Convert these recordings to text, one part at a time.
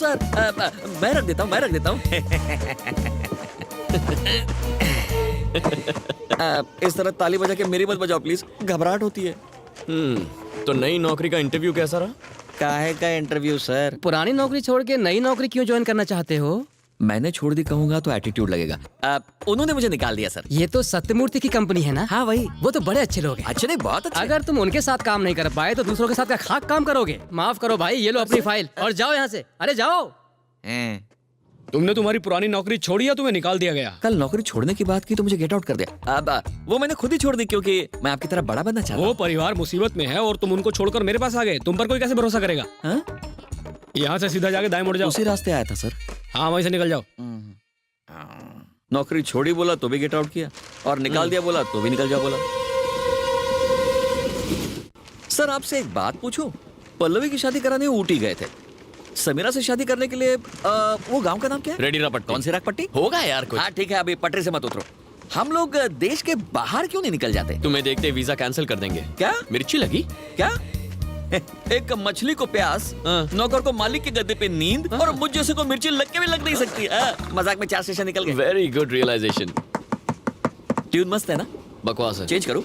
Sir मैं रख देता हूँ, मैं रख देता हूँ। इस तरह ताली बजा के मेरी मत बजाओ प्लीज, घबराहट होती है। तो नई नौकरी का इंटरव्यू कैसा रहा? काहे का इंटरव्यू सर? पुरानी नौकरी छोड़ के नई नौकरी क्यों ज्वाइन करना चाहते हो? मैंने छोड़ दी कहूंगा तो एटीट्यूड लगेगा। उन्होंने मुझे निकाल दिया सर। ये तो सत्यमूर्ति की कंपनी है ना? हाँ वही। वो तो बड़े अच्छे लोग हैं। अच्छे नहीं, बहुत अच्छे। अगर तुम उनके साथ काम नहीं कर पाए तो दूसरों के साथ क्या खाक काम करोगे? माफ करो भाई, ये लो अपनी फाइल और जाओ यहाँ से। अरे जाओ। तुमने तुम्हारी पुरानी नौकरी छोड़ी या तुम्हें निकाल दिया गया? कल नौकरी छोड़ने की बात की तो मुझे गेट आउट कर दिया। अब वो मैंने खुद ही छोड़ दी क्योंकि मैं आपकी तरह बड़ा बनना चाहता वो परिवार मुसीबत में है और तुम उनको छोड़कर मेरे पास आ गए। तुम पर कोई कैसे भरोसा करेगा? हूँ। यहाँ से सीधा जाके दाएं मुड़ जाओ। उसी रास्ते आया था सर। हाँ, वहीं से निकल जाओ। नौकरी छोड़ी बोला तो भी गेट आउट किया, और निकाल दिया बोला तो भी निकल जाओ बोला। सर आपसे एक बात पूछूं? पल्लवी की शादी कराने ऊटी गए थे, समीरा से शादी करने के लिए वो गांव का नाम क्या है? रेडीरापट्टी। कौन सी रागपट्टी? होगा यार कुछ। हाँ ठीक है, अभी पटरी से मत उतरो। हम लोग देश के बाहर क्यों नहीं निकल जाते? तुम्हें देखते वीजा कैंसिल कर देंगे। क्या मिर्ची लगी? क्या? एक मछली को प्यास, नौकर को मालिक के गद्दे पे नींद, और मुझ जैसे को मिर्ची लग के भी लग नहीं सकती। मजाक में 4 स्टेशन निकल गए। Very good realisation. ट्यून मस्त है ना? बकवास है। चेंज करूं?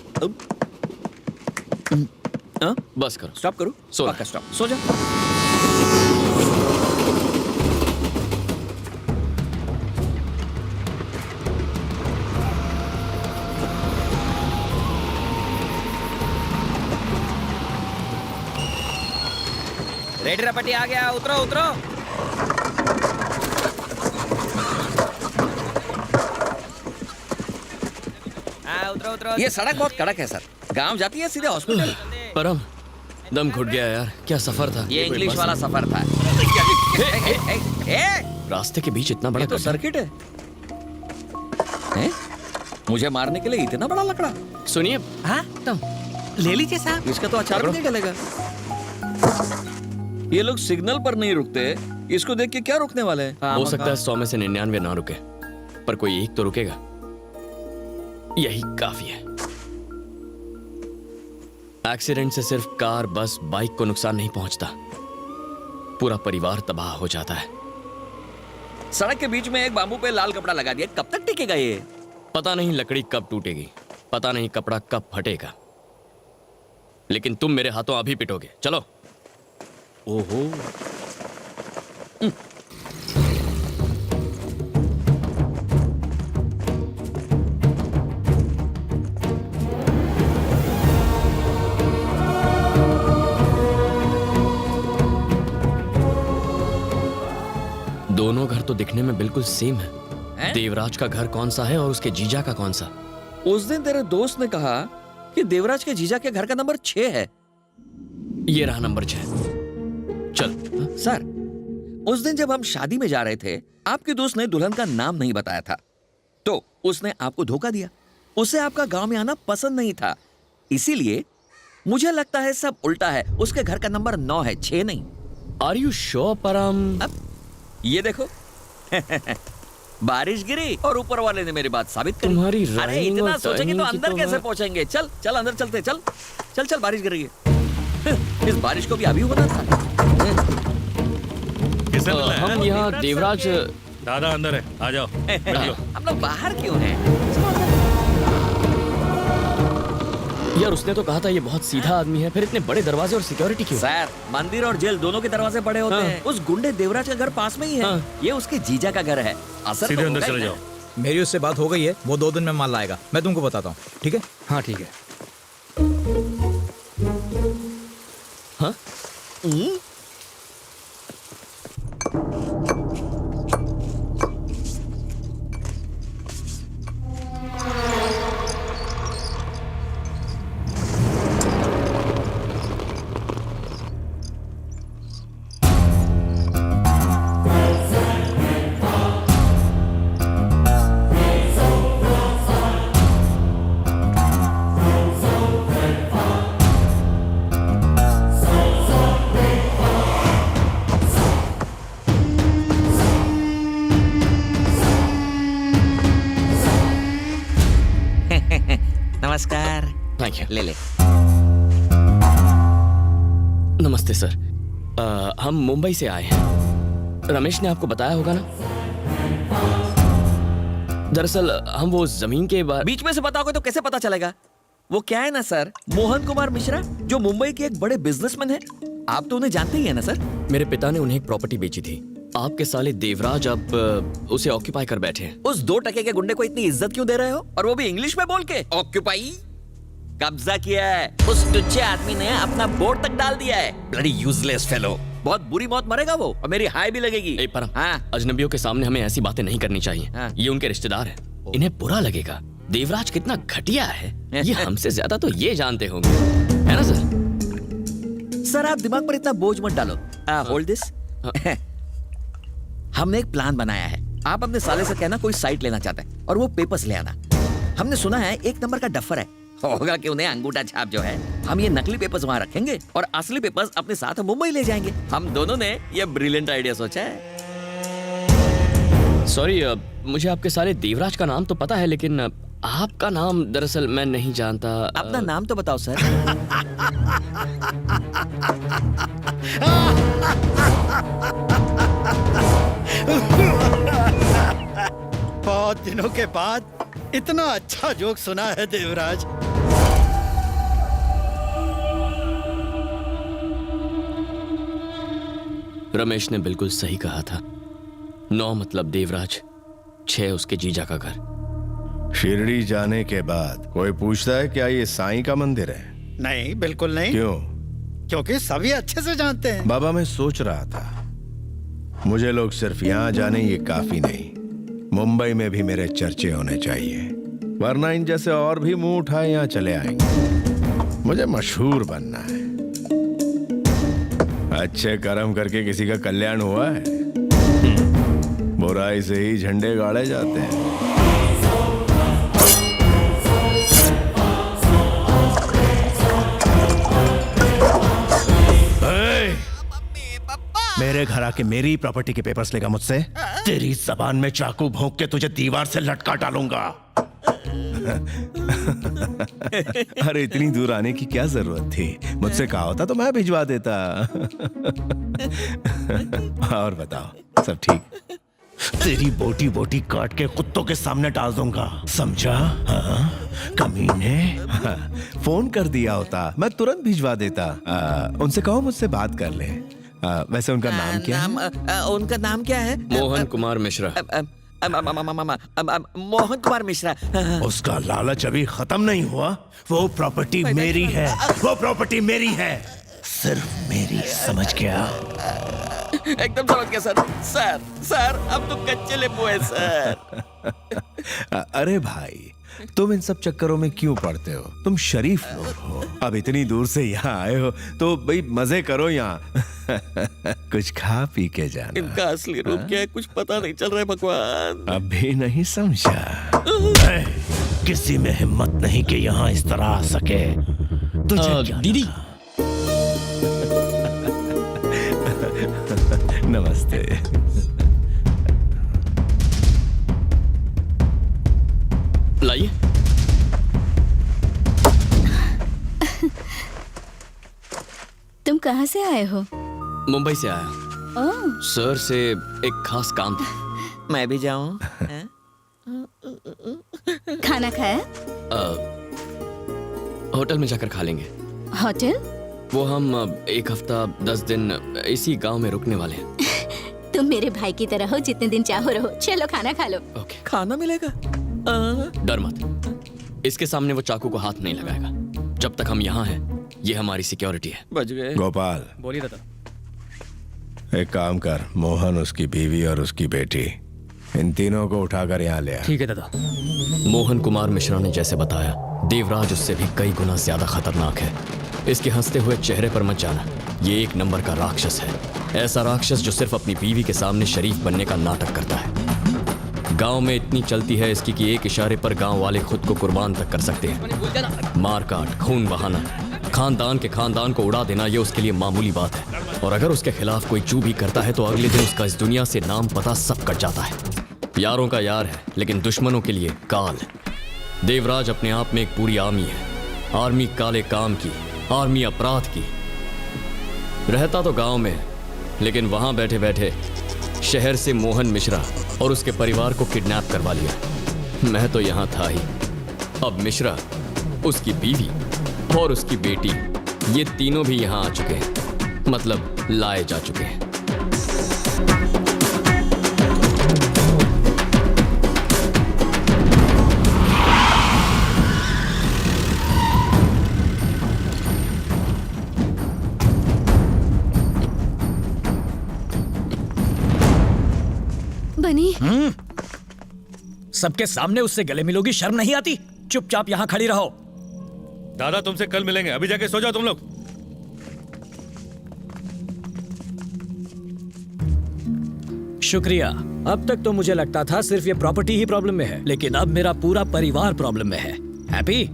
बस करो। स्टॉप करूं? सो पक्का स्टॉप। सो जा। रेडीरापट्टी आ गया, उतरो उतरो। हाँ उतरो उतरो। ये सड़क बहुत कड़क है सर, गांव जाती है सीधे हॉस्पिटल। परम, दम घुट गया यार, क्या सफर था। ये इंग्लिश वाला सफर था। रास्ते के बीच इतना बड़ा ये तो गड्ढा। सर्किट है। हैं? मुझे मारने के लिए इतना बड़ा लकड़ा? सुनिए। हाँ तो ले लीजिए साहब। इसका तो अचार भी नहीं डलेगा। ये लोग सिग्नल पर नहीं रुकते, इसको देख के क्या रुकने वाले हैं? हो सकता है 100 में से 99 ना रुके, पर कोई एक तो रुकेगा। यही काफी है। एक्सीडेंट से सिर्फ कार, बस, बाइक को नुकसान नहीं पहुंचता, पूरा परिवार तबाह हो जाता है। सड़क के बीच में एक बाम्बू पे लाल कपड़ा लगा दिया, कब तक टिकेगा ये? पता नहीं लकड़ी कब टूटेगी, पता नहीं कपड़ा कब फटेगा, लेकिन तुम मेरे हाथों अभी पिटोगे। चलो। ओहो। दोनों घर तो दिखने में बिल्कुल सेम है। देवराज का घर कौन सा है और उसके जीजा का कौन सा? उस दिन तेरे दोस्त ने कहा कि देवराज के जीजा के घर का नंबर 6 है। ये रहा नंबर 6। चल। सर, उस दिन जब हम शादी में जा रहे थे, आपके दोस्त ने दुल्हन का नाम नहीं बताया था, तो उसने आपको धोखा दिया। उसे आपका गांव में आना पसंद नहीं था, इसीलिए मुझे लगता है सब उल्टा है। उसके घर का नंबर 9 है, 6 नहीं। आर यू श्योर परम? अब ये देखो। बारिश गिरी और ऊपर वाले ने मेरी बात साबित करी। तुम्हारी अरे राइमिंग इतना और सोचेंगे तो टाइमिंग की अंदर तो कैसे मैं- पहुंचेंगे? चल चल अंदर चलते। चल चल चल, बारिश गिर रही है। इस बारिश को भी अभी होना था। किसने मिला हम है? यहाँ देवराज। दादा अंदर है, आ जाओ बैठ लो। हम लोग बाहर क्यों हैं? यार उसने तो कहा था ये बहुत सीधा आदमी है, फिर इतने बड़े दरवाजे और सिक्योरिटी क्यों? सर, मंदिर और जेल दोनों के दरवाजे बड़े होते हैं। उस गुंडे देवराज का घर पास में ही है। ये उसके जीजा का घर है। असर सीधे तो अंदर होगा ही चले ना। जाओ। मेरी उससे बात हो गई है, वो 2 दिन में माल लाएगा। मैं तुमको बताता हूँ, ठीक है? हाँ ठीक है। हाँ? नमस्कार। Thank you. ले ले। नमस्ते सर। हम मुंबई से आए हैं। रमेश ने आपको बताया होगा ना? दरअसल हम वो जमीन के बारे बीच में से बताओगे तो कैसे पता चलेगा? वो क्या है ना सर, मोहन कुमार मिश्रा जो मुंबई के एक बड़े बिजनेसमैन है, आप तो उन्हें जानते ही है ना सर। मेरे पिता ने उन्हें एक प्रॉपर्टी बेची थी। आपके साले देवराज अब उसे ऑक्यूपाई कर बैठे हैं। उस 2 टके के गुंडे को इतनी इज्जत क्यों दे रहे हो, और वो भी इंग्लिश में बोल के? ऑक्यूपाई कब्जा किया है। उस टुच्चे आदमी ने अपना बोर्ड तक डाल दिया है। Bloody useless fellow. बहुत बुरी मौत मरेगा वो, और मेरी हाई भी लगेगी। ए परम, हाँ। अजनबियों के सामने हमें ऐसी बातें नहीं करनी चाहिए। हाँ। ये उनके रिश्तेदार हैं, इन्हें बुरा लगेगा। देवराज कितना घटिया है ये हमसे ज्यादा तो ये जानते होंगे, है ना सर? सर आप दिमाग पर इतना बोझ मत डालो। Hold this. हमने एक प्लान बनाया है। आप अपने साले से कहना कोई साइट लेना चाहता है और वो पेपर्स ले आना। हमने सुना है 1 नंबर का डफर है, होगा कि उन्हें अंगूठा छाप जो है। हम ये नकली पेपर्स वहां रखेंगे और असली पेपर्स अपने साथ मुंबई ले जाएंगे। हम दोनों ने ये ब्रिलियंट आइडिया सोचा है। सॉरी, मुझे आपके साले देवराज का नाम तो पता है, लेकिन आपका नाम दरअसल मैं नहीं जानता। अपना नाम तो बताओ सर। बहुत दिनों के बाद इतना अच्छा जोक सुना है देवराज। रमेश ने बिल्कुल सही कहा था। 9 मतलब देवराज, 6 उसके जीजा का घर। शिरडी जाने के बाद कोई पूछता है क्या ये साईं का मंदिर है? नहीं, बिल्कुल नहीं। क्यों? क्योंकि सभी अच्छे से जानते हैं। बाबा मैं सोच रहा था, मुझे लोग सिर्फ यहाँ जाने ये काफी नहीं, मुंबई में भी मेरे चर्चे होने चाहिए, वरना इन जैसे और भी मुंह उठाए यहाँ चले आएंगे। मुझे मशहूर बनना है। अच्छे कर्म करके किसी का कल्याण हुआ है? बुराई से ही झंडे गाड़े जाते हैं। मेरे घर आके मेरी प्रॉपर्टी के पेपर्स लेगा मुझसे? तेरी जबान में चाकू भोंक के तुझे दीवार से लटका डालूंगा। अरे इतनी दूर आने की क्या जरूरत थी? मुझसे कहा होता तो मैं भिजवा देता। और बताओ, सब ठीक? तेरी बोटी बोटी काट के कुत्तों के सामने डाल दूंगा, समझा? हाँ? कमीने। हाँ, फोन कर दिया होता मैं तुरंत भिजवा देता। उनसे कहो मुझसे बात कर ले। वैसे उनका नाम क्या है? उनका नाम क्या है? मोहन कुमार मिश्रा। मोहन कुमार मिश्रा। उसका लालच अभी खत्म नहीं हुआ। वो प्रॉपर्टी मेरी है, वो प्रॉपर्टी मेरी है, सिर्फ मेरी, समझ गया? एकदम समझ गया सर। सर अब तो कच्चे लेबू है सर। अरे भाई, तुम इन सब चक्करों में क्यों पड़ते हो? तुम शरीफ लोग हो, अब इतनी दूर से यहाँ आए हो तो भाई मजे करो यहाँ। कुछ खा पी के जाना। इनका असली रूप क्या है कुछ पता नहीं चल रहा है भगवान। अभी नहीं समझा? किसी में हिम्मत नहीं कि यहाँ इस तरह आ सके। तुझे क्या दीदी। नमस्ते। लाइए। तुम कहाँ से आए हो? मुंबई से आया। ओह। सर से एक खास काम था। मैं भी जाऊं? खाना खाया? होटल में जाकर खा लेंगे। होटल? वो हम 1 हफ्ता 10 दिन इसी गांव में रुकने वाले हैं। तुम मेरे भाई की तरह हो, जितने दिन चाहो रहो। चलो खाना खा लो। ओके। खाना मिलेगा? डर मत, इसके सामने वो चाकू को हाथ नहीं लगाएगा। जब तक हम यहाँ हैं, ये हमारी सिक्योरिटी है। बच गए। गोपाल, बोलिए दादा। एक काम कर, मोहन, उसकी बीवी और उसकी बेटी, इन तीनों को उठाकर यहाँ ले आ। ठीक है दादा। मोहन कुमार मिश्रा ने जैसे बताया, देवराज उससे भी कई गुना ज्यादा खतरनाक है। इसके हंसते हुए चेहरे पर मत जाना, ये 1 नंबर का राक्षस है। ऐसा राक्षस जो सिर्फ अपनी बीवी के सामने शरीफ बनने का नाटक करता है। गांव में इतनी चलती है इसकी कि एक इशारे पर गांव वाले खुद को कुर्बान तक कर सकते हैं। मार काट, खून बहाना, खानदान के खानदान को उड़ा देना, ये उसके लिए मामूली बात है। और अगर उसके खिलाफ कोई चू भी करता है तो अगले दिन उसका इस दुनिया से नाम पता सब कट जाता है। यारों का यार है, लेकिन दुश्मनों के लिए काल। देवराज अपने आप में एक पूरी आर्मी है। आर्मी काले काम की, आर्मी अपराध की। रहता तो गांव में, लेकिन वहां बैठे बैठे शहर से मोहन मिश्रा और उसके परिवार को किडनैप करवा लिया। मैं तो यहाँ था ही। अब मिश्रा, उसकी बीवी और उसकी बेटी, ये तीनों भी यहाँ आ चुके हैं, मतलब लाए जा चुके हैं। बनी, सबके सामने उससे गले मिलोगी, शर्म नहीं आती? चुपचाप यहाँ खड़ी रहो। दादा तुमसे कल मिलेंगे, अभी जाके सो जाओ तुम लोग। शुक्रिया। अब तक तो मुझे लगता था सिर्फ ये प्रॉपर्टी ही प्रॉब्लम में है, लेकिन अब मेरा पूरा परिवार प्रॉब्लम में है। हैप्पी?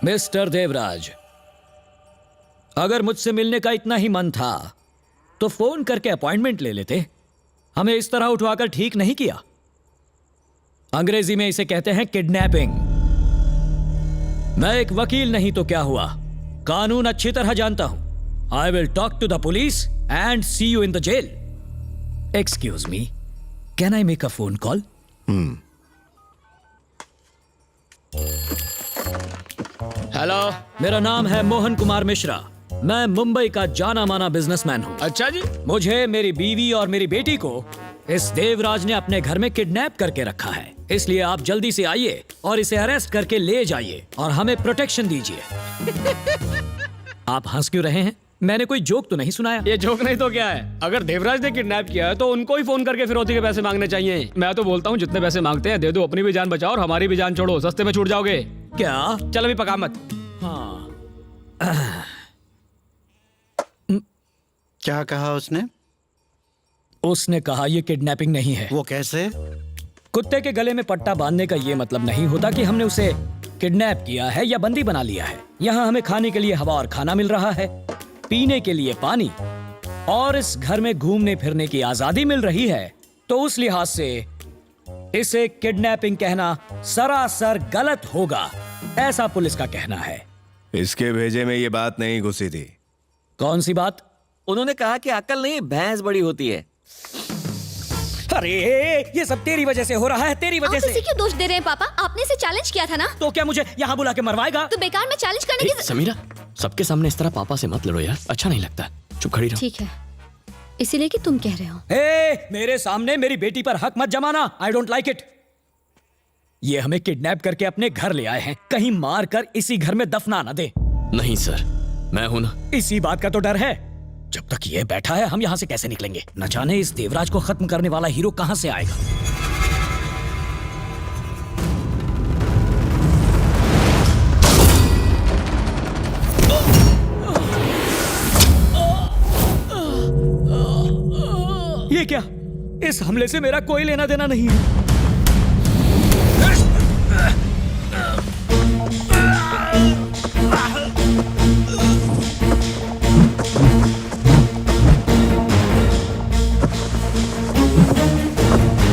मिस्टर देवराज, अगर मुझसे मिलने का इतना ही मन था तो फोन करके अपॉइंटमेंट ले लेते। हमें इस तरह उठवाकर ठीक नहीं किया। अंग्रेजी में इसे कहते हैं किडनैपिंग। मैं एक वकील नहीं तो क्या हुआ, कानून अच्छी तरह जानता हूं। I will talk to the police and see you in the jail. Excuse me, can I make a phone call? Hello. मेरा नाम है मोहन कुमार मिश्रा। मैं मुंबई का जाना माना बिजनेसमैन हूँ। अच्छा जी। मुझे, मेरी बीवी और मेरी बेटी को इस देवराज ने अपने घर में किडनैप करके रखा है। इसलिए आप जल्दी से आइए और इसे अरेस्ट करके ले जाइए और हमें प्रोटेक्शन दीजिए। आप हंस क्यों रहे हैं? मैंने कोई जोक तो नहीं सुनाया। ये जोक नहीं तो क्या है? अगर देवराज ने किडनैप किया है तो उनको ही फोन करके फिरौती के पैसे मांगने चाहिए। मैं तो बोलता हूँ जितने पैसे मांगते हैं दे दो, अपनी भी जान बचाओ और हमारी भी जान छोड़ो, सस्ते में छूट जाओगे। क्या? चल अभी पका मत। हाँ। क्या कहा उसने? उसने कहा ये किडनैपिंग नहीं है। वो कैसे? कुत्ते के गले में पट्टा बांधने का ये मतलब नहीं होता कि हमने उसे किडनैप किया है या बंदी बना लिया है। यहाँ हमें खाने के लिए हवा और खाना मिल रहा है, पीने के लिए पानी, और इस घर में घूमने फिरने की आजादी मिल रही है। तो उस लिहाज से इसे किडनैपिंग कहना सरासर गलत होगा, ऐसा पुलिस का कहना है। इसके भेजे में ये बात नहीं घुसी थी। कौन सी बात? उन्होंने कहा कि अकल नहीं, भैंस बड़ी होती है। अरे ये सब तेरी वजह से हो रहा है, तेरी वजह आप से। इसे क्यों दोष दे रहे हैं पापा? आपने इसे चैलेंज किया था ना? तो क्या मुझे यहाँ बुला के मरवाएगा? तो बेकार में चैलेंज करने की। समीरा, सबके सामने इस तरह पापा से मत लड़ो यार, अच्छा नहीं लगता। चुप खड़ी रहो। ठीक है, इसीलिए कि तुम कह रहे हो। मेरे सामने मेरी बेटी पर हक मत जमाना। I don't like it. ये हमें किडनैप करके अपने घर ले आए हैं, कहीं मार कर इसी घर में दफना न दे। नहीं सर, मैं हूं ना। इसी बात का तो डर है। जब तक ये बैठा है हम यहाँ से कैसे निकलेंगे? न जाने इस देवराज को खत्म करने वाला हीरो कहां से आएगा। ये क्या? इस हमले से मेरा कोई लेना देना नहीं है।